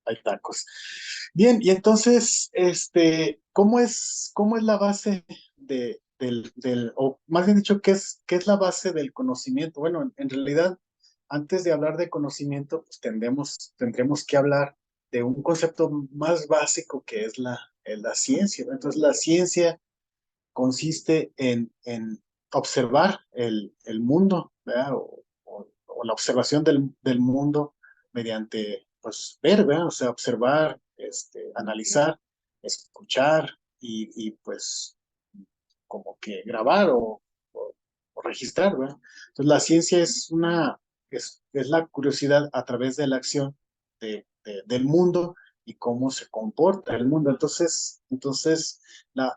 hay tacos. Bien, y entonces, ¿cómo es la base o más bien dicho, qué es la base del conocimiento? Bueno, en realidad, antes de hablar de conocimiento, pues tendremos que hablar de un concepto más básico que es la ciencia, ¿no? Entonces, la ciencia consiste en observar el mundo, ¿verdad? O la observación del mundo mediante, pues, ver, ¿verdad? O sea, observar, analizar, escuchar pues, como que grabar o registrar, ¿verdad? Entonces, la ciencia es la curiosidad a través de la acción del mundo y cómo se comporta el mundo. Entonces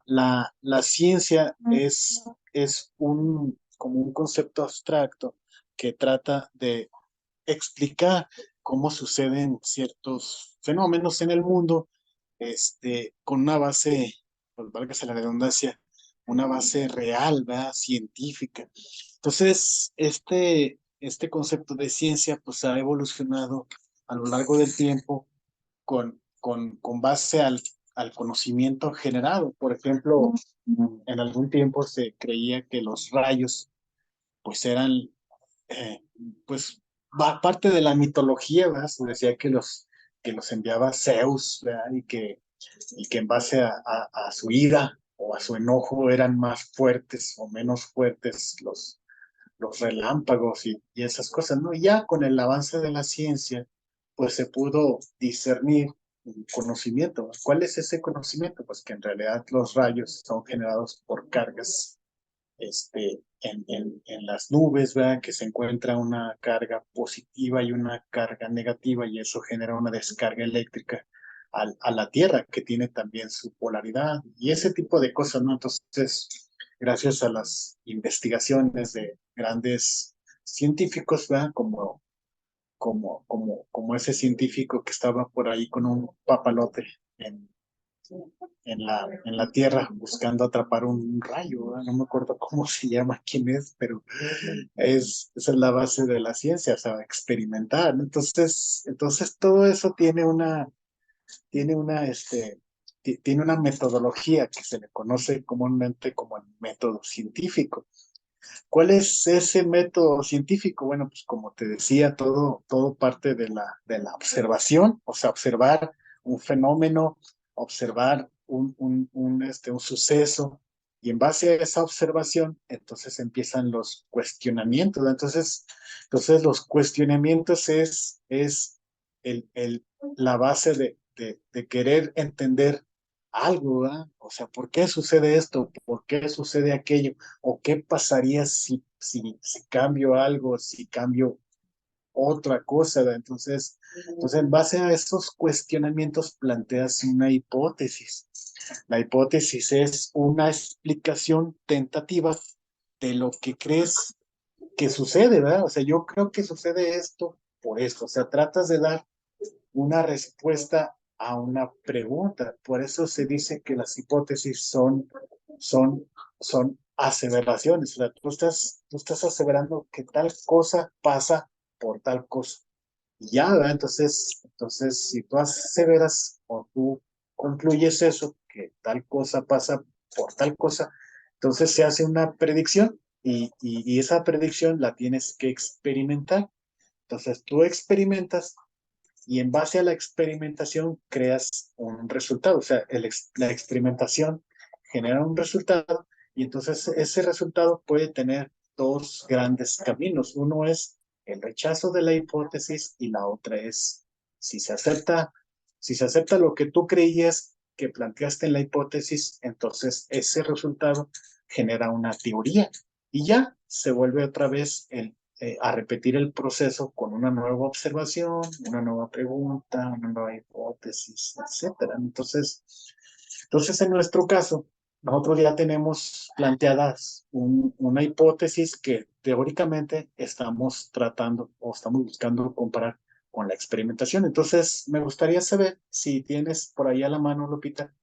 la ciencia es como un concepto abstracto que trata de explicar cómo suceden ciertos fenómenos en el mundo, con una base, pues válgase la redundancia, una base real, ¿verdad? Científica. Entonces, este concepto de ciencia, pues ha evolucionado a lo largo del tiempo con base al conocimiento generado. Por ejemplo, en algún tiempo se creía que los rayos, pues eran, eh, pues, parte de la mitología, ¿verdad? Se decía que los enviaba Zeus, ¿verdad? Y que en base a su ira o a su enojo eran más fuertes o menos fuertes los relámpagos y esas cosas, ¿no? Y ya con el avance de la ciencia, pues se pudo discernir un conocimiento. ¿Cuál es ese conocimiento? Pues que en realidad los rayos son generados por cargas, en las nubes, ¿verdad? Que se encuentra una carga positiva y una carga negativa y eso genera una descarga eléctrica a la Tierra, que tiene también su polaridad y ese tipo de cosas, ¿no? Entonces, gracias a las investigaciones de grandes científicos, ¿verdad? Como ese científico que estaba por ahí con un papalote en, en la Tierra buscando atrapar un rayo, ¿verdad? No me acuerdo cómo se llama, quién es, pero esa es la base de la ciencia, o sea, experimentar, ¿no? Entonces todo eso tiene una metodología que se le conoce comúnmente como el método científico. ¿Cuál es ese método científico? Bueno, pues como te decía, todo parte de la observación, o sea, observar un fenómeno, observar un suceso, y en base a esa observación, entonces empiezan los cuestionamientos. Entonces los cuestionamientos es la base de querer entender algo, ¿verdad? O sea, ¿por qué sucede esto? ¿Por qué sucede aquello? ¿O qué pasaría si cambio algo, si cambio otra cosa? ¿Verdad? Entonces, en base a esos cuestionamientos planteas una hipótesis. La hipótesis es una explicación tentativa de lo que crees que sucede, ¿verdad? O sea, yo creo que sucede esto por esto. O sea, tratas de dar una respuesta a una pregunta. Por eso se dice que las hipótesis son, son aseveraciones. O sea, tú estás aseverando que tal cosa pasa por tal cosa. Y ya, ¿verdad? Entonces, si tú aseveras o tú concluyes eso, que tal cosa pasa por tal cosa, entonces se hace una predicción y esa predicción la tienes que experimentar. Entonces tú experimentas y en base a la experimentación creas un resultado. O sea, la experimentación genera un resultado y entonces ese resultado puede tener dos grandes caminos. Uno es el rechazo de la hipótesis y la otra es si se acepta, si se acepta lo que tú creías que planteaste en la hipótesis, entonces ese resultado genera una teoría y ya se vuelve otra vez a repetir el proceso con una nueva observación, una nueva pregunta, una nueva hipótesis, etcétera. Entonces, en nuestro caso, nosotros ya tenemos planteadas una hipótesis que teóricamente estamos tratando o estamos buscando comparar con la experimentación. Entonces, me gustaría saber si tienes por ahí a la mano, Lupita,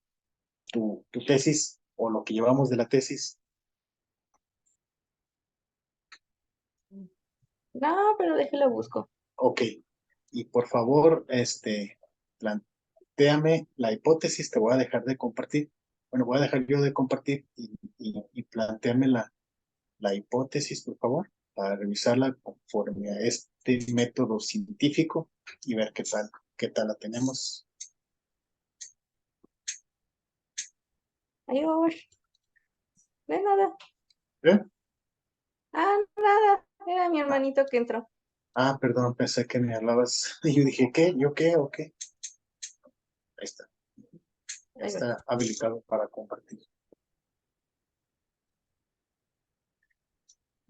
tu tesis o lo que llevamos de la tesis. No, pero déjelo busco. Ok. Y por favor, plantéame la hipótesis, te voy a dejar de compartir. Bueno, voy a dejar yo de compartir y plantéame la hipótesis, por favor, para revisarla conforme a este método científico y ver qué tal la tenemos. Adiós. No es nada. ¿Eh? Ah, nada. Era mi hermanito que entró. Ah, perdón, pensé que me hablabas. Y yo dije, ¿qué? ¿Yo qué? ¿O qué? Ahí está. Ya Ahí va. está habilitado para compartir.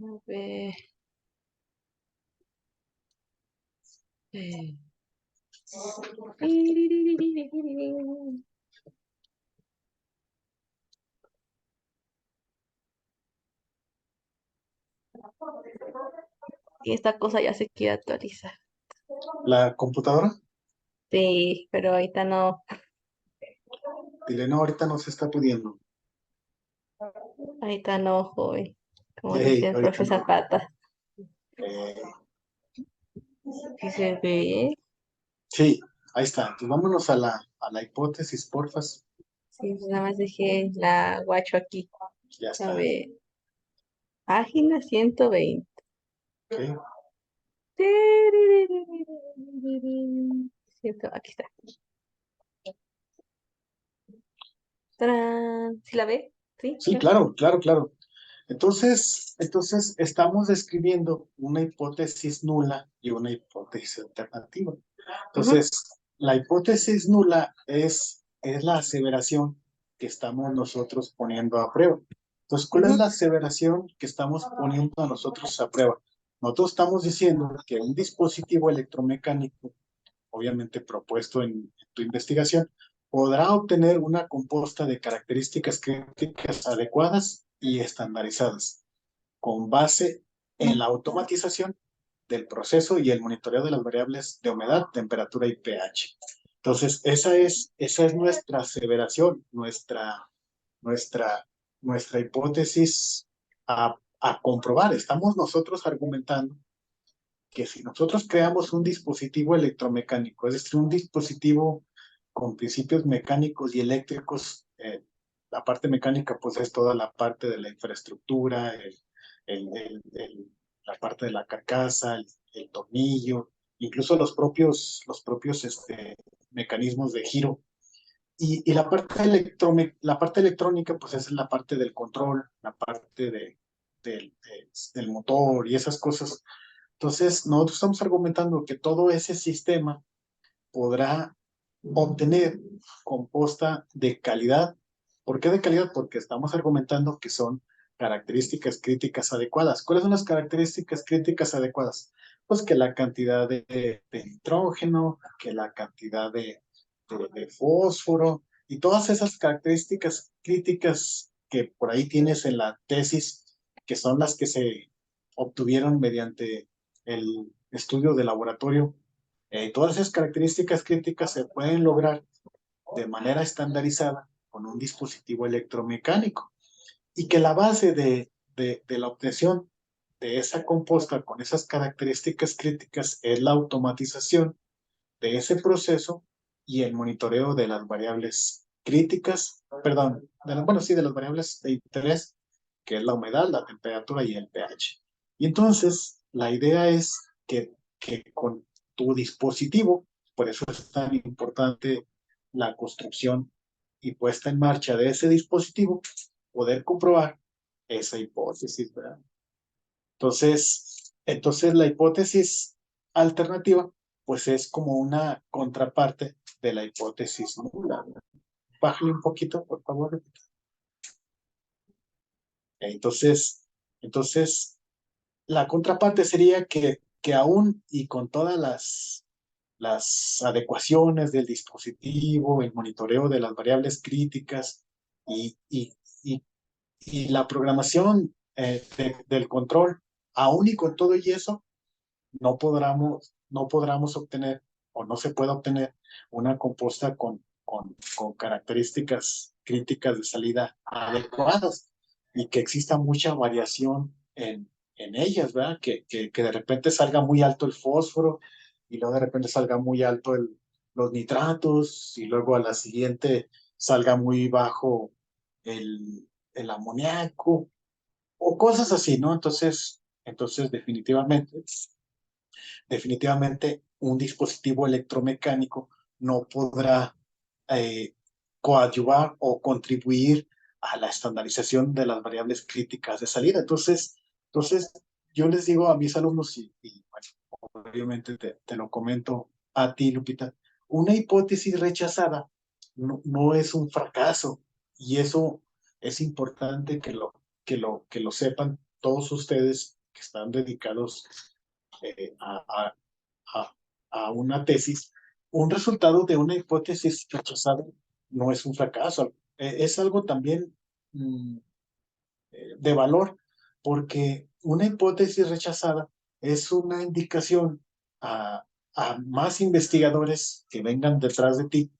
A ver. Eh. Y esta cosa ya se quiere actualizar. ¿La computadora? Sí, pero ahorita no. Dile, no, ahorita no se está pudiendo. Ahorita no, joven. Como dice Hey, el ahorita profe no. Zapata. Eh, Sí se ve. sí, ahí está. Entonces vámonos a la hipótesis, porfas. Sí, pues nada más dejé la guacho aquí. Ya A está. ver. Página 120. Ok. Aquí está. ¡Tarán! ¿Sí la ve? ¿Sí? Sí, ¿No? claro, claro, claro. Entonces estamos describiendo una hipótesis nula y una hipótesis alternativa. Ujú, Entonces, la hipótesis nula es la aseveración que estamos nosotros poniendo a prueba. Entonces, ¿cuál es ujú, la aseveración que estamos poniendo a nosotros a prueba? Nosotros estamos diciendo que un dispositivo electromecánico, obviamente propuesto en tu investigación, podrá obtener una compuesta de características críticas adecuadas y estandarizadas, con base en la automatización del proceso y el monitoreo de las variables de humedad, temperatura y pH. Entonces, esa es nuestra aseveración, nuestra, nuestra hipótesis a comprobar. Estamos nosotros argumentando que si nosotros creamos un dispositivo electromecánico, es decir, un dispositivo con principios mecánicos y eléctricos, la parte mecánica pues es toda la parte de la infraestructura, la parte de la carcasa, el tornillo, incluso los propios mecanismos de giro. Y la parte electrónica pues es la parte del control, la parte del motor y esas cosas. Entonces, nosotros estamos argumentando que todo ese sistema podrá obtener composta de calidad. ¿Por qué de calidad? Porque estamos argumentando que son características críticas adecuadas. ¿Cuáles son las características críticas adecuadas? Pues que la cantidad de nitrógeno, que la cantidad de fósforo y todas esas características críticas que por ahí tienes en la tesis, que son las que se obtuvieron mediante el estudio de laboratorio. Todas esas características críticas se pueden lograr de manera estandarizada con un dispositivo electromecánico y que la base de la obtención de esa compuesta con esas características críticas es la automatización de ese proceso y el monitoreo de las variables críticas, perdón, bueno, sí, de las variables de interés, que es la humedad, la temperatura y el pH. Y entonces, la idea es que con tu dispositivo, por eso es tan importante la construcción y puesta en marcha de ese dispositivo, poder comprobar esa hipótesis, ¿verdad? Entonces la hipótesis alternativa, pues es como una contraparte de la hipótesis nula. Bájale un poquito, por favor. Entonces, la contraparte sería que aún y con todas las adecuaciones del dispositivo, el monitoreo de las variables críticas y, y, y, y la programación del control, aún y con todo y eso, no podremos obtener o no se puede obtener una compuesta con características críticas de salida adecuadas y que exista mucha variación en ellas, ¿verdad? Que de repente salga muy alto el fósforo y luego de repente salga muy alto los nitratos y luego a la siguiente salga muy bajo el amoníaco o cosas así, ¿no? Entonces definitivamente un dispositivo electromecánico no podrá eh, coadyuvar o contribuir a la estandarización de las variables críticas de salida. Entonces yo les digo a mis alumnos, y bueno, obviamente te lo comento a ti, Lupita, una hipótesis rechazada no es un fracaso, y eso es importante que lo sepan todos ustedes que están dedicados eh, a, a- a- a una tesis. Un resultado de una hipótesis rechazada no es un fracaso, es algo también mm, de valor, porque una hipótesis rechazada es una indicación a más investigadores que vengan detrás de ti,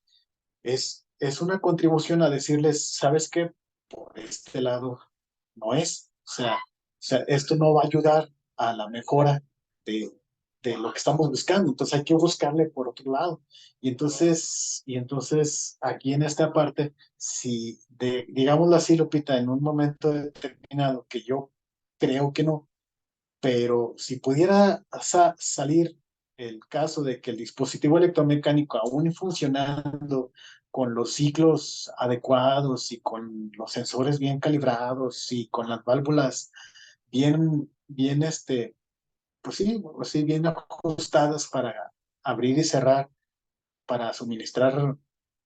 es una contribución a decirles, ¿sabes qué? Por este lado no es. O sea, esto no va a ayudar a la mejora de, de lo que estamos buscando. Entonces hay que buscarle por otro lado. Y entonces aquí en esta parte, si digámoslo así, Lupita, en un momento determinado, que yo creo que no, pero si pudiera salir el caso de que el dispositivo electromecánico aún funcionando con los ciclos adecuados y con los sensores bien calibrados y con las válvulas bien, pues sí, bien ajustadas para abrir y cerrar, para suministrar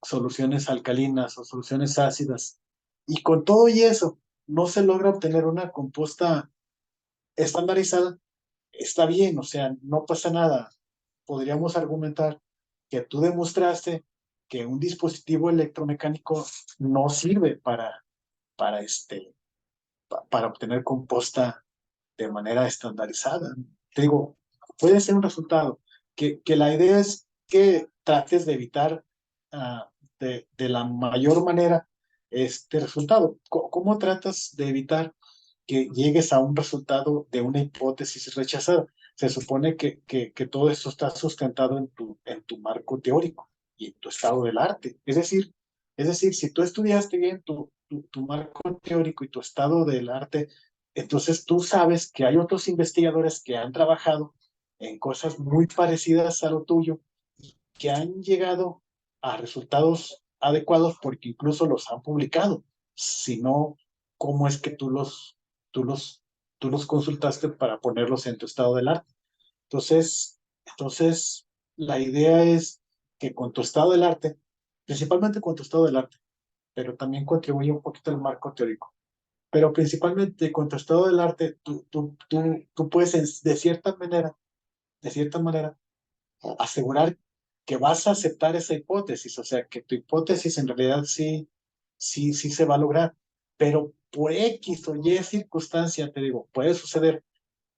soluciones alcalinas o soluciones ácidas, y con todo y eso no se logra obtener una composta estandarizada, está bien, o sea, no pasa nada. Podríamos argumentar que tú demostraste que un dispositivo electromecánico no sirve para, para obtener composta de manera estandarizada. Te digo, puede ser un resultado, que la idea es que trates de evitar de la mayor manera este resultado. ¿Cómo tratas de evitar que llegues a un resultado de una hipótesis rechazada? Se supone que todo esto está sustentado en tu marco teórico y en tu estado del arte. Es decir, si tú estudiaste bien tu marco teórico y tu estado del arte, entonces tú sabes que hay otros investigadores que han trabajado en cosas muy parecidas a lo tuyo, que han llegado a resultados adecuados porque incluso los han publicado. Si no, ¿cómo es que tú los, tú los consultaste para ponerlos en tu estado del arte? Entonces, la idea es que con tu estado del arte, principalmente con tu estado del arte, pero también contribuye un poquito al marco teórico, pero principalmente con tu estado del arte, tú puedes de cierta manera, asegurar que vas a aceptar esa hipótesis, o sea, que tu hipótesis en realidad sí se va a lograr, pero por X o Y circunstancia, te digo, puede suceder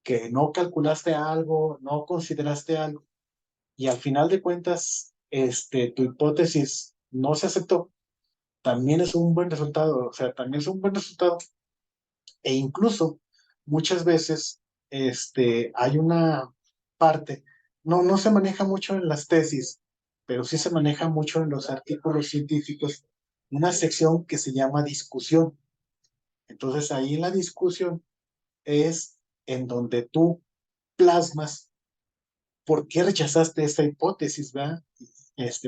que no calculaste algo, no consideraste algo, y al final de cuentas, tu hipótesis no se aceptó. También es un buen resultado, o sea, también es un buen resultado. E incluso muchas veces hay una parte, no se maneja mucho en las tesis, pero sí se maneja mucho en los artículos científicos, una sección que se llama discusión. Entonces ahí en la discusión es en donde tú plasmas por qué rechazaste esta hipótesis, ¿verdad?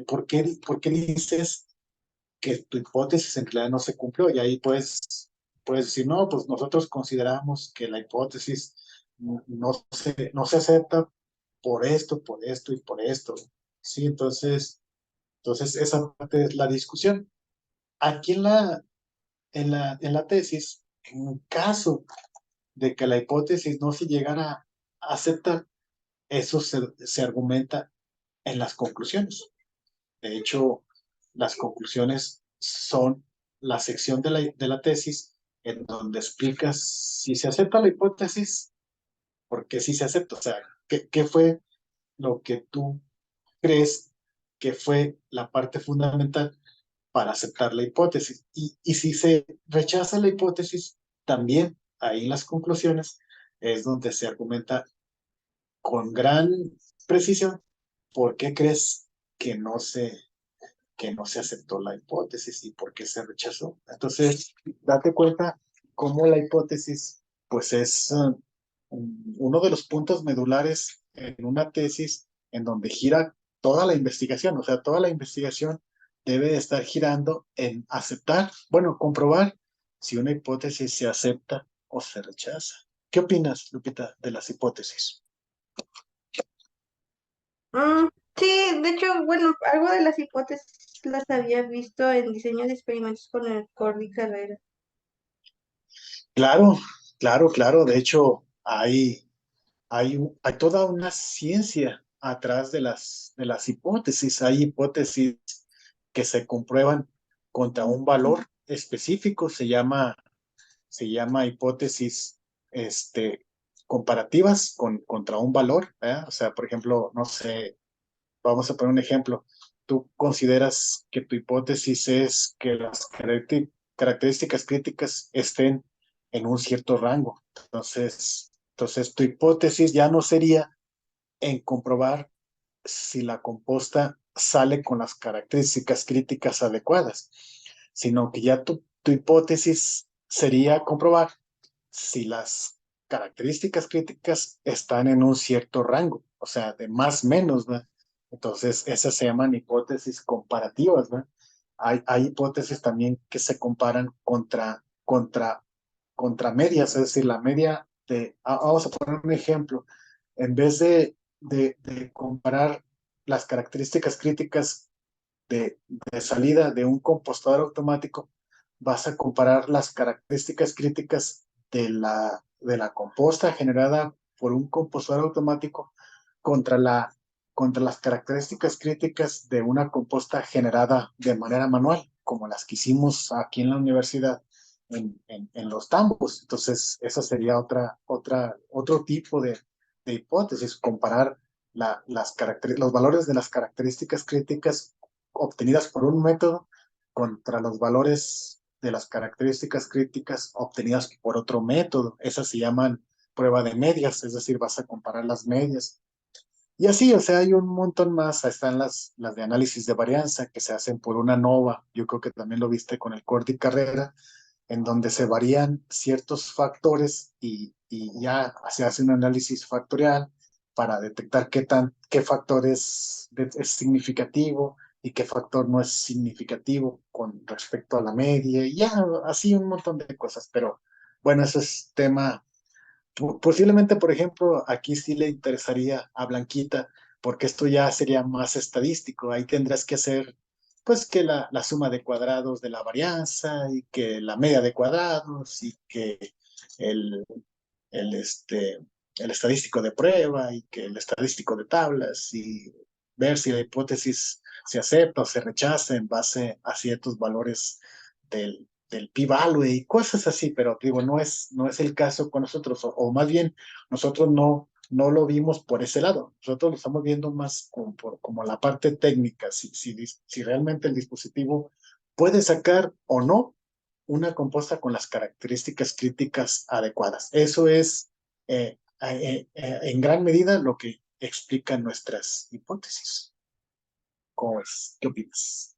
¿Por qué dices que tu hipótesis en realidad no se cumplió? Y ahí puedes decir, no, pues nosotros consideramos que la hipótesis no se acepta por esto y por esto. Sí, entonces esa parte es la discusión. Aquí en la tesis, en caso de que la hipótesis no se llegara a aceptar, eso se argumenta en las conclusiones. De hecho, las conclusiones son la sección de la tesis en donde explicas si se acepta la hipótesis, por qué sí se acepta. O sea, qué fue lo que tú crees que fue la parte fundamental para aceptar la hipótesis. Y si se rechaza la hipótesis, también ahí en las conclusiones es donde se argumenta con gran precisión por qué crees que no se, que no se aceptó la hipótesis y por qué se rechazó. Entonces, date cuenta cómo la hipótesis, pues es uno de los puntos medulares en una tesis en donde gira toda la investigación, o sea, toda la investigación debe estar girando en aceptar, bueno, comprobar si una hipótesis se acepta o se rechaza. ¿Qué opinas, Lupita, de las hipótesis? Mm, sí, de hecho, bueno, algo de las hipótesis las había visto en diseño de experimentos con el Cordy Carrera. Claro, claro, claro. De hecho, hay toda una ciencia atrás de las hipótesis. Hay hipótesis que se comprueban contra un valor específico, se llama hipótesis comparativas contra un valor, ¿eh? O sea, por ejemplo, no sé, vamos a poner un ejemplo. Tú consideras que tu hipótesis es que las características críticas estén en un cierto rango. Entonces tu hipótesis ya no sería en comprobar si la composta sale con las características críticas adecuadas, sino que ya tu hipótesis sería comprobar si las características críticas están en un cierto rango, o sea, de más menos, ¿verdad? Entonces, esas se llaman hipótesis comparativas, ¿verdad? Hay hipótesis también que se comparan contra medias, es decir, la media vamos a poner un ejemplo, en vez de comparar las características críticas de salida de un compostador automático, vas a comparar las características críticas de la composta generada por un compostador automático contra contra las características críticas de una composta generada de manera manual, como las que hicimos aquí en la universidad en los tambos. Entonces, esa sería otro tipo de hipótesis, comparar los valores de las características críticas obtenidas por un método contra los valores de las características críticas obtenidas por otro método. Esas se llaman prueba de medias, es decir, vas a comparar las medias. Y así, o sea, hay un montón más. Ahí están las de análisis de varianza que se hacen por una nova. Yo creo que también lo viste con el Cordy Carrera, en donde se varían ciertos factores y ya se hace un análisis factorial para detectar qué factor es significativo y qué factor no es significativo con respecto a la media, y ya así un montón de cosas. Pero bueno, eso es tema. Posiblemente, por ejemplo, aquí sí le interesaría a Blanquita, porque esto ya sería más estadístico. Ahí tendrás que hacer, pues, que la suma de cuadrados de la varianza y que la media de cuadrados y que el, el, este, el estadístico de prueba y que el estadístico de tablas y ver si la hipótesis se acepta o se rechaza en base a ciertos valores del p-value y cosas así, pero digo, no es el caso con nosotros, o más bien nosotros no lo vimos por ese lado, nosotros lo estamos viendo más como la parte técnica, si realmente el dispositivo puede sacar o no una composta con las características críticas adecuadas. Eso es en gran medida lo que explican nuestras hipótesis. ¿Cómo es? ¿Qué opinas?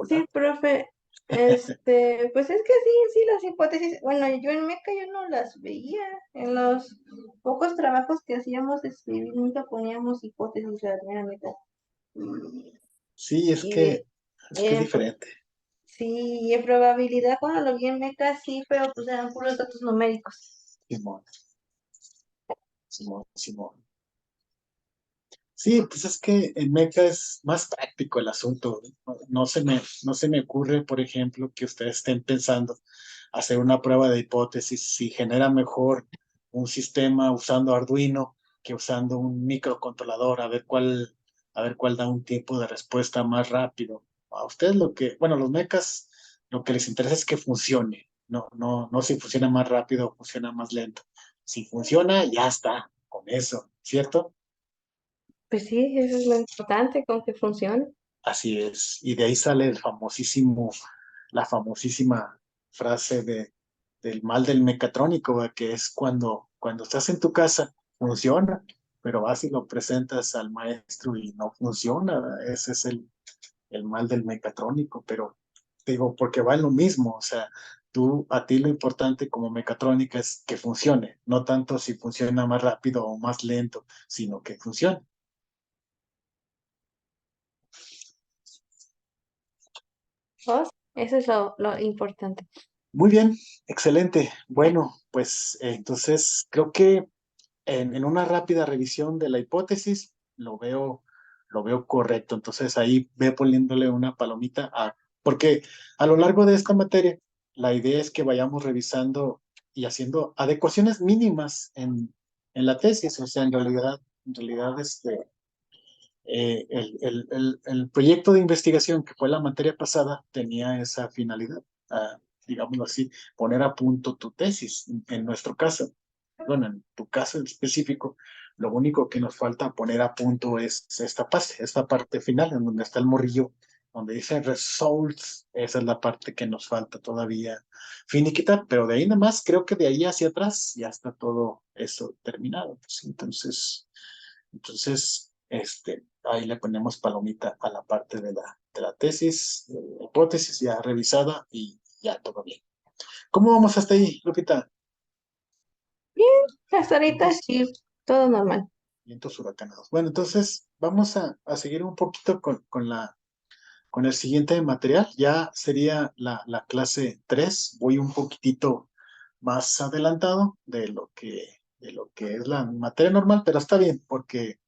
Sí, Hola. profe, pues es que sí, sí, las hipótesis, bueno, yo en Meca yo no las veía, en los pocos trabajos que hacíamos de escribir nunca poníamos hipótesis, la mera neta. Sí, es Y que de, es que es en pro- diferente. sí, en probabilidad cuando lo vi en Meca sí, pero pues eran puros datos numéricos. Simón, Simón, Simón. Sí, pues es que en Meca es más práctico el asunto. No se me ocurre, por ejemplo, que ustedes estén pensando hacer una prueba de hipótesis si genera mejor un sistema usando Arduino que usando un microcontrolador, a ver cuál da un tiempo de respuesta más rápido. A ustedes bueno, los mecas, lo que les interesa es que funcione. No si funciona más rápido o funciona más lento. Si funciona, ya está, con eso, ¿cierto? Pues sí, eso es lo importante, con que funcione. Así es. Y de ahí sale la famosísima frase del mal del mecatrónico, ¿verdad? Que es cuando estás en tu casa, funciona, pero vas y lo presentas al maestro y no funciona, ¿verdad? Ese es el mal del mecatrónico, pero te digo, porque va en lo mismo, o sea, a ti lo importante como mecatrónica es que funcione, no tanto si funciona más rápido o más lento, sino que funcione. ¿Vos? Eso es lo importante. Muy bien, excelente. Bueno, pues entonces creo que en una rápida revisión de la hipótesis lo veo correcto. Entonces ahí ve poniéndole una palomita porque a lo largo de esta materia, la idea es que vayamos revisando y haciendo adecuaciones mínimas en la tesis. O sea, en realidad el proyecto de investigación que fue la materia pasada tenía esa finalidad, digámoslo así, poner a punto tu tesis. En nuestro caso, bueno, en tu caso en específico, lo único que nos falta poner a punto es esta parte final, en donde está el morrillo, donde dice results. Esa es la parte que nos falta todavía finiquitar, pero de ahí nada más, creo que de ahí hacia atrás ya está todo eso terminado. Pues, entonces, ahí le ponemos palomita a la parte de la tesis, hipótesis ya revisada y ya todo bien. ¿Cómo vamos hasta ahí, Lupita? Bien, hasta ahorita Vientos, sí, todo normal. vientos huracanados. Bueno, entonces vamos a seguir un poquito con el siguiente material. Ya sería la clase 3. Voy un poquitito más adelantado de lo que es la materia normal, pero está bien porque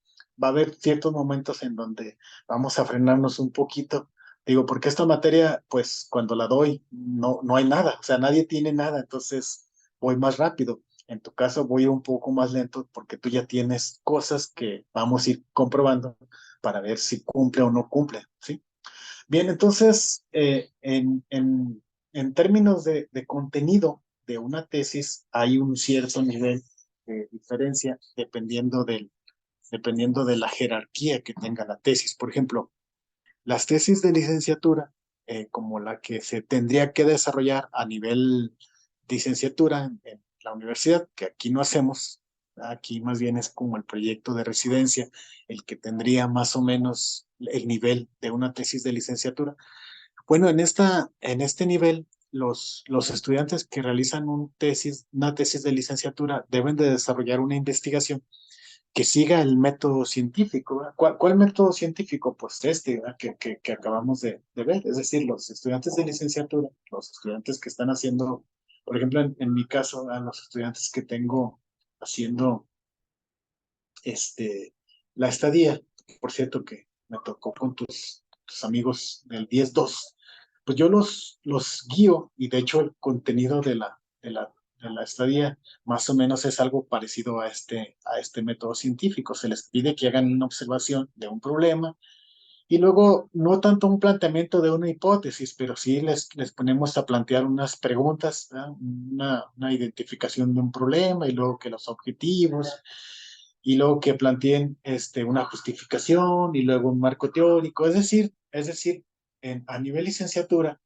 va a haber ciertos momentos en donde vamos a frenarnos un poquito. Digo, porque esta materia, pues cuando la doy, no hay nada, o sea, nadie tiene nada, entonces voy más rápido. En tu caso, voy un poco más lento porque tú ya tienes cosas que vamos a ir comprobando para ver si cumple o no cumple, ¿sí? Bien, entonces, en términos de contenido de una tesis, hay un cierto nivel de diferencia dependiendo de la jerarquía que tenga la tesis. Por ejemplo, las tesis de licenciatura, como la que se tendría que desarrollar a nivel licenciatura en la universidad, que aquí no hacemos, aquí más bien es como el proyecto de residencia, el que tendría más o menos el nivel de una tesis de licenciatura. Bueno, en este nivel, los estudiantes que realizan una tesis de licenciatura deben de desarrollar una investigación que siga el método científico, ¿verdad? ¿Cuál método científico? Pues ¿verdad? Que acabamos de ver. Es decir, los estudiantes de licenciatura, los estudiantes que están haciendo, por ejemplo, en mi caso, a los estudiantes que tengo haciendo este, la estadía, por cierto, que me tocó con tus amigos del 10-2, pues yo los guío y de hecho el contenido de la estadía más o menos es algo parecido a este método científico. Se les pide que hagan una observación de un problema y luego no tanto un planteamiento de una hipótesis, pero sí les ponemos a plantear unas preguntas, ¿verdad? Una identificación de un problema y luego que los objetivos y luego que planteen una justificación y luego un marco teórico. Es decir, a nivel licenciatura,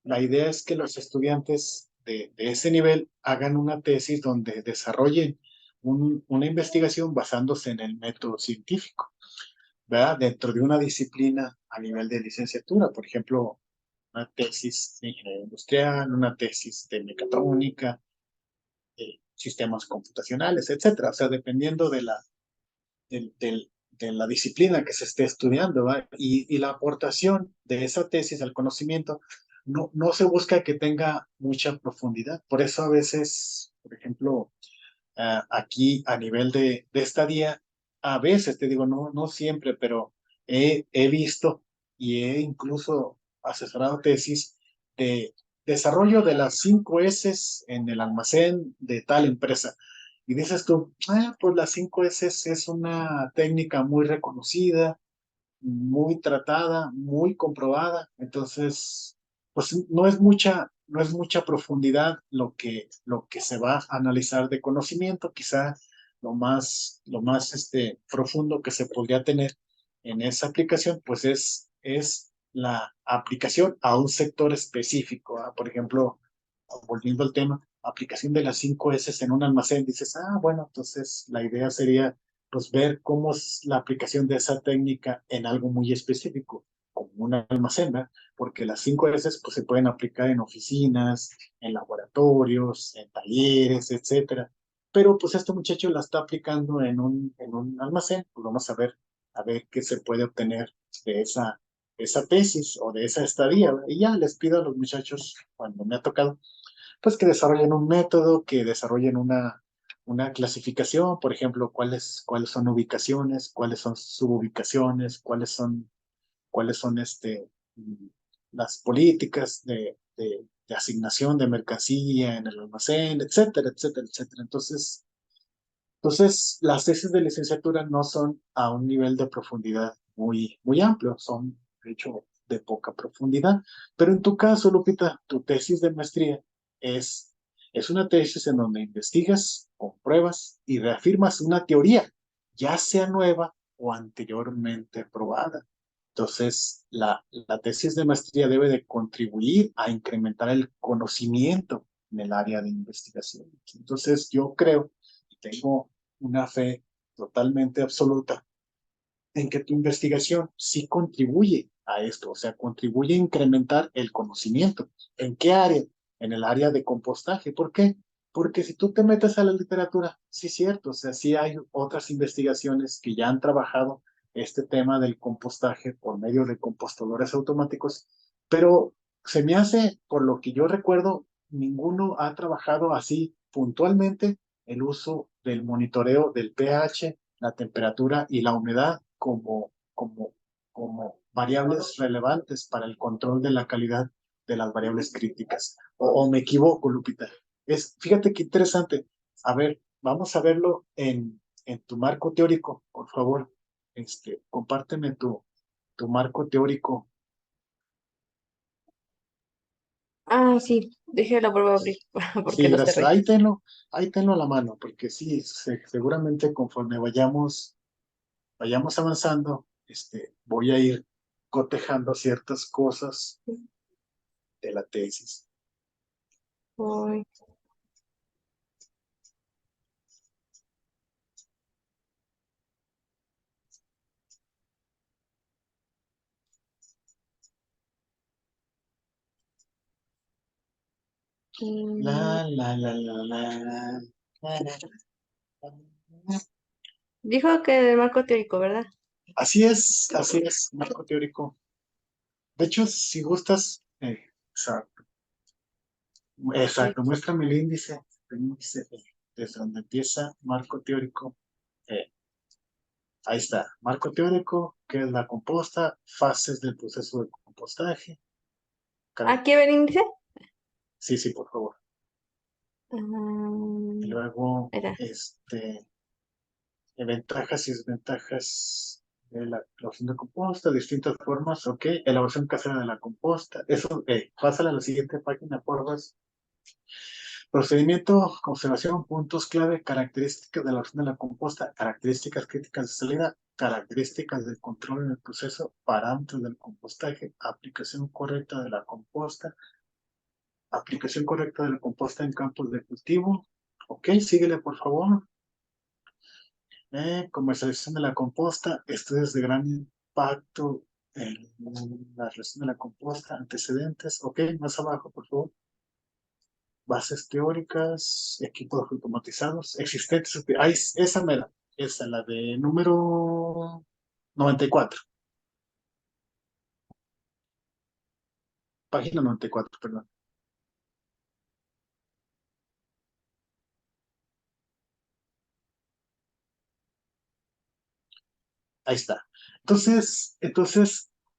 la idea es que los estudiantes de ese nivel hagan una tesis donde desarrollen una investigación basándose en el método científico, ¿verdad? Dentro de una disciplina a nivel de licenciatura, por ejemplo, una tesis de ingeniería industrial, una tesis de mecatrónica, sistemas computacionales, etcétera. O sea, dependiendo de la disciplina que se esté estudiando, ¿verdad? Y la aportación de esa tesis al conocimiento no se busca que tenga mucha profundidad. Por eso a veces, por ejemplo, aquí a nivel de estadía, a veces, te digo, no siempre, pero he visto y he incluso asesorado tesis de desarrollo de las 5 S en el almacén de tal empresa. Y dices tú, pues las 5 S es una técnica muy reconocida, muy tratada, muy comprobada. Entonces, pues no es mucha profundidad lo que se va a analizar de conocimiento. Quizá lo más profundo que se podría tener en esa aplicación, pues es la aplicación a un sector específico, ¿ah? Por ejemplo, volviendo al tema, aplicación de las 5S en un almacén, dices, bueno, entonces la idea sería pues ver cómo es la aplicación de esa técnica en algo muy específico, como un almacén, ¿verdad? Porque las 5S pues se pueden aplicar en oficinas, en laboratorios, en talleres, etcétera. Pero pues este muchacho la está aplicando en un almacén, pues vamos a ver qué se puede obtener de esa tesis o de esa estadía, ¿verdad? Y ya les pido a los muchachos, cuando me ha tocado, pues que desarrollen un método, que desarrollen una clasificación, por ejemplo, cuáles son ubicaciones, cuáles son sububicaciones, cuáles son las políticas de asignación de mercancía en el almacén, etcétera, etcétera, etcétera. Entonces, las tesis de licenciatura no son a un nivel de profundidad muy amplio, son, de hecho, de poca profundidad. Pero en tu caso, Lupita, tu tesis de maestría es, es una tesis en donde investigas, compruebas y reafirmas una teoría, ya sea nueva o anteriormente probada. Entonces, la tesis de maestría debe de contribuir a incrementar el conocimiento en el área de investigación. Entonces, yo creo y tengo una fe totalmente absoluta en que tu investigación sí contribuye a esto, o sea, contribuye a incrementar el conocimiento. ¿En qué área? En el área de compostaje. ¿Por qué? Porque si tú te metes a la literatura, sí es cierto, o sea, sí hay otras investigaciones que ya han trabajado este tema del compostaje por medio de compostadores automáticos, pero se me hace, por lo que yo recuerdo, ninguno ha trabajado así puntualmente el uso del monitoreo del pH, la temperatura y la humedad como variables relevantes para el control de la calidad de las variables críticas. O me equivoco, Lupita. Fíjate qué interesante. A ver, vamos a verlo en tu marco teórico, por favor. Compárteme tu marco teórico. Sí, déjela vuelvo a abrir porque Sí, lo gracias. cerré. Ahí tenlo a la mano, porque sí, seguramente conforme vayamos avanzando, voy a ir cotejando ciertas cosas de la tesis. Uy. Mm, La, la, la, la, la, la, la, la. Dijo que del marco teórico, ¿verdad? Así es, marco teórico. De hecho, si gustas, exacto, Sí. exacto, muéstrame el índice desde donde empieza marco teórico. Eh, Ahí está, marco teórico, que es la composta, fases del proceso de compostaje. ¿Aquí ver índice? Sí, sí, por favor. Y Mm, luego, Era. ventajas y desventajas de la elaboración de composta, distintas formas, ok, elaboración casera de la composta, eso, pásala a la siguiente página, por favor. Procedimiento, conservación, puntos clave, características de la elaboración de la composta, características críticas de salida, características del control en el proceso, parámetros del compostaje, aplicación correcta de la composta, aplicación correcta de la composta en campos de cultivo, ok, síguele por favor. Comercialización de la composta, estudios de gran impacto en la relación de la composta, antecedentes, ok, más abajo, por favor. Bases teóricas, equipos automatizados, existentes, ahí, esa mera, esa, la de número 94, página 94, perdón. Ahí está. Entonces,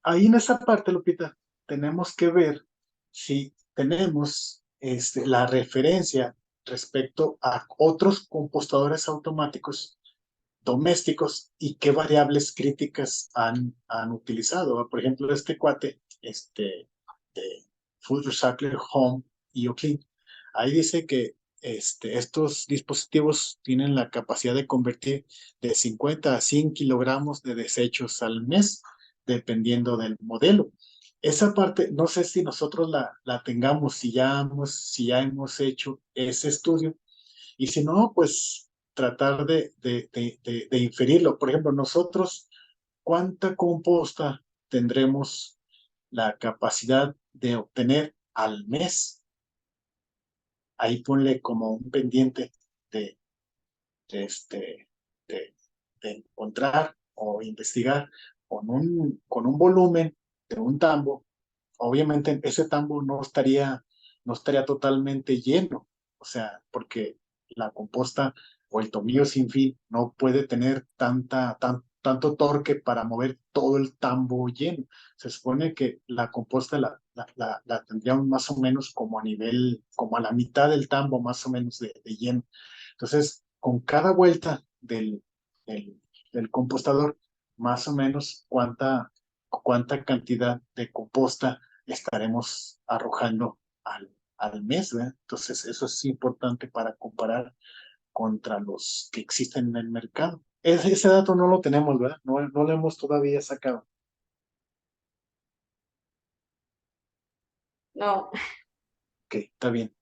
ahí en esa parte, Lupita, tenemos que ver si tenemos la referencia respecto a otros compostadores automáticos domésticos y qué variables críticas han utilizado. Por ejemplo, este cuate, de Food Recycler Home y Clean, ahí dice que estos dispositivos tienen la capacidad de convertir de 50 a 100 kilogramos de desechos al mes, dependiendo del modelo. esa parte, no sé si nosotros la tengamos, si ya hemos hecho ese estudio, y si no, pues tratar de inferirlo. Por ejemplo, nosotros, ¿cuánta composta tendremos la capacidad de obtener al mes? Ahí ponle como un pendiente de, de, este, de, de encontrar o investigar con un volumen de un tambo. Obviamente ese tambo no estaría totalmente lleno, o sea, porque la composta o el tomillo sin fin no puede tener tanto torque para mover todo el tambo lleno. Se supone que la composta la tendríamos más o menos como a nivel, como a la mitad del tambo más o menos de lleno. Entonces, con cada vuelta del, del compostador, más o menos cuánta cantidad de composta estaremos arrojando al mes, ¿verdad? Entonces, eso es importante para comparar contra los que existen en el mercado. Ese dato no lo tenemos, ¿verdad? No lo hemos todavía sacado. No, Ok, está bien.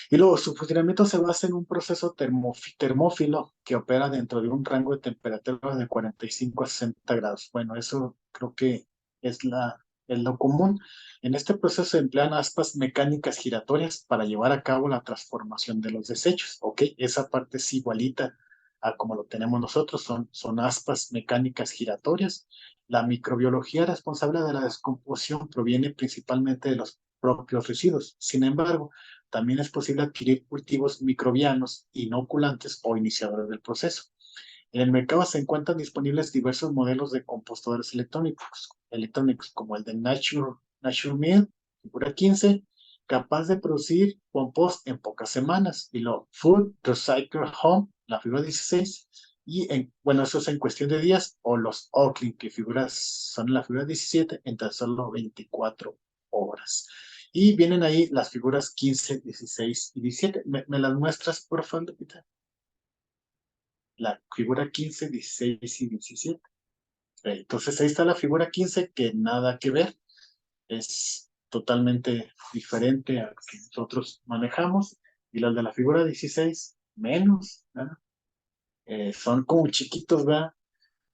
Y luego, su funcionamiento se basa en un proceso termófilo que opera dentro de un rango de temperatura de 45 a 60 grados. Bueno, eso creo que es es lo común. En este proceso se emplean aspas mecánicas giratorias para llevar a cabo la transformación de los desechos. Ok, esa parte es igualita a como lo tenemos nosotros, son aspas mecánicas giratorias. La microbiología responsable de la descomposición proviene principalmente de los propios residuos. Sin embargo, también es posible adquirir cultivos microbianos, inoculantes o iniciadores del proceso. En el mercado se encuentran disponibles diversos modelos de compostadores electrónicos como el de Nature Mill, figura 15, capaz de producir compost en pocas semanas, y lo Food Recycle Home, la figura 16, bueno, eso es en cuestión de días, o los Oakley, que son en la figura 17, en tan solo 24 horas. Y vienen ahí las figuras 15, 16 y 17. ¿Me las muestras, por favor, Lupita? La figura 15, 16 y 17. Entonces ahí está la figura 15 que nada que ver, es totalmente diferente a lo que nosotros manejamos. Y las de la figura 16, menos, ¿verdad? Son como chiquitos, ¿verdad?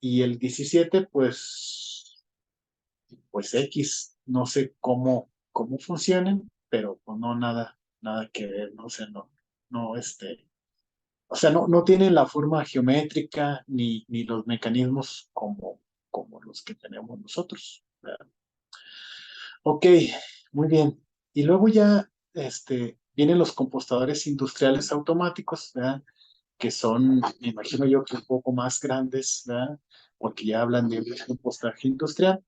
Y el 17, pues X, no sé cómo funcionen, pero pues no nada que ver, ¿no? O sea, no tienen la forma geométrica ni los mecanismos como los que tenemos nosotros, ¿verdad? Ok, muy bien. Y luego ya vienen los compostadores industriales automáticos, ¿verdad? Que son, me imagino yo, que un poco más grandes, ¿verdad? Porque ya hablan de un compostaje industrial.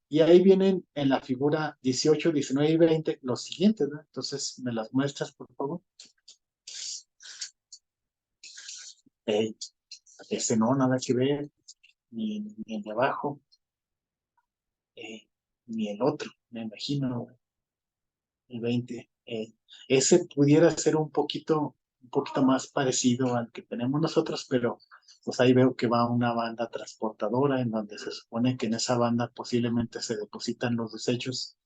Y ahí vienen en la figura 18, 19 y 20 los siguientes, ¿verdad? Entonces, ¿me las muestras, por favor? Eh, ese no, nada que ver, ni el de abajo, ni el otro, me imagino, el 20. Ese pudiera ser un poquito más parecido al que tenemos nosotros, pero pues ahí veo que va una banda transportadora en donde se supone que en esa banda posiblemente se depositan los desechos,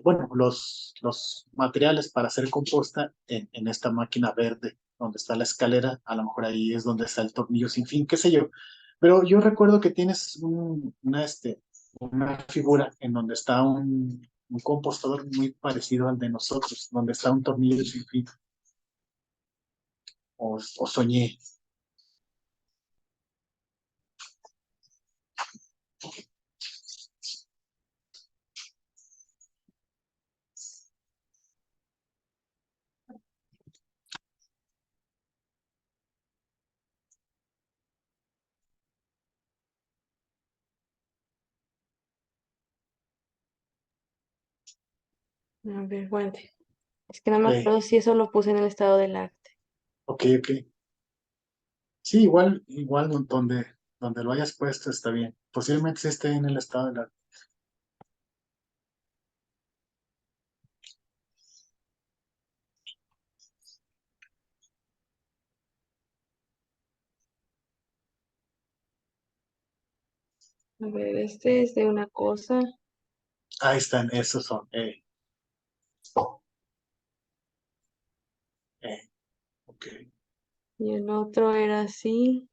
bueno, los materiales para hacer composta en esta máquina verde, donde está la escalera, a lo mejor ahí es donde está el tornillo sin fin, qué sé yo. Pero yo recuerdo que tienes una figura en donde está un compostador muy parecido al de nosotros, donde está un tornillo sin fin, o soñé. a ver, bueno, es que no me Ok, acuerdo si eso lo puse en el estado del arte. ok. Sí, igual donde lo hayas puesto está bien. Posiblemente sí esté en el estado de la... A ver, este es de una cosa. Ahí están, esos son. Eh, ok, Y el otro era así.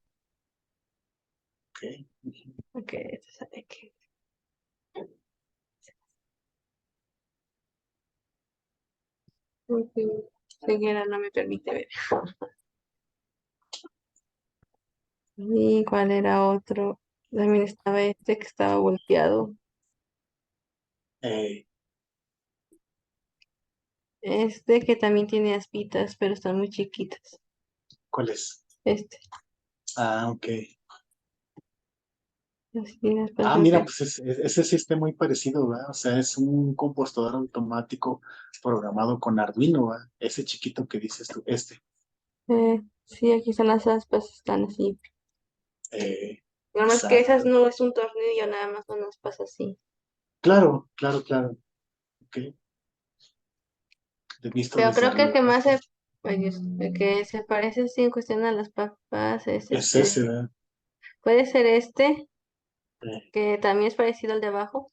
ok. Ujú. Ok, este sale aquí. Ujú. Ceguera no me permite ver. ¿Y cuál era otro? También estaba este que estaba volteado. Eh, Este que también tiene aspitas, pero están muy chiquitas. ¿Cuál es? Este. Ah, ok. Así después Ah, creo mira, que. pues ese sí está muy parecido, ¿verdad? O sea, es un compostador automático programado con Arduino, ¿verdad? Ese chiquito que dices tú, este. Sí, aquí están las aspas, están así. Eh, Nada más que esas exacto. no es un tornillo, nada más son aspas así. Claro, claro, claro. Ok. He visto Pero desde creo que el arriba, que ¿verdad? más se, ay, Dios, el que se parece así en cuestión a las papas es Es ese, ¿verdad? puede ser este, Eh, que también es parecido al de abajo.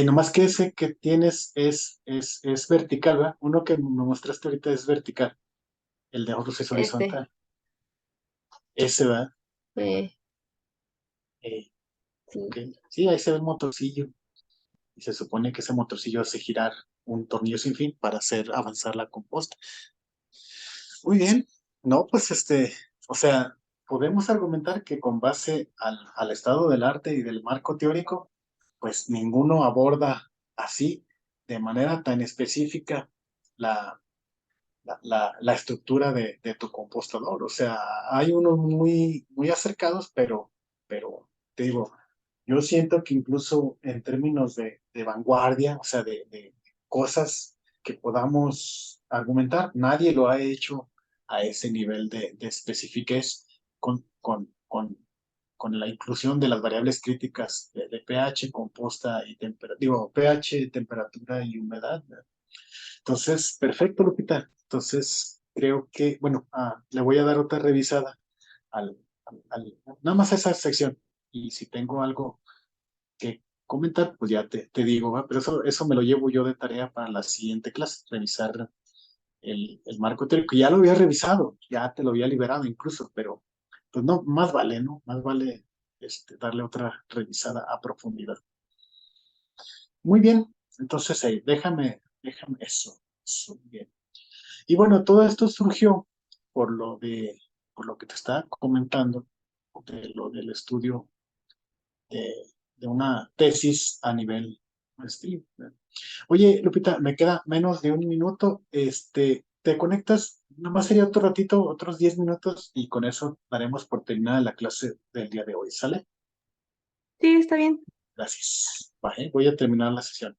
nomás que ese que tienes es vertical, ¿verdad? Uno que me mostraste ahorita es vertical. El de otros es Este, horizontal. Ese, ¿verdad? eh, Eh, ok. sí. Sí, ahí se ve el motorcillo. Y se supone que ese motorcillo hace girar un tornillo sin fin para hacer avanzar la composta. Muy bien. No, pues o sea, podemos argumentar que con base al estado del arte y del marco teórico, pues ninguno aborda así, de manera tan específica, la, la estructura de tu compostador. O sea, hay unos muy, muy acercados, pero te digo, yo siento que incluso en términos de vanguardia, o sea, de cosas que podamos argumentar, nadie lo ha hecho a ese nivel de especifiquez con la inclusión de las variables críticas de pH, composta y temperatura, digo, pH, temperatura y humedad, ¿verdad? Entonces, perfecto, Lupita. Entonces, creo que, bueno, le voy a dar otra revisada nada más a esa sección. Y si tengo algo que comentar, pues ya te digo, ¿va? Pero eso me lo llevo yo de tarea para la siguiente clase, revisar el marco teórico. Ya lo había revisado, ya te lo había liberado incluso, pero pues no, más vale, ¿no? Más vale darle otra revisada a profundidad. Muy bien, entonces déjame eso, bien. Y bueno, todo esto surgió por por lo que te estaba comentando, de lo del estudio de, de una tesis a nivel maestría. Oye, Lupita, me queda menos de un minuto. ¿Te conectas? Nomás sería otro ratito, otros 10 minutos, y con eso daremos por terminada la clase del día de hoy. ¿Sale? Sí, está bien. Gracias. Vale, voy a terminar la sesión.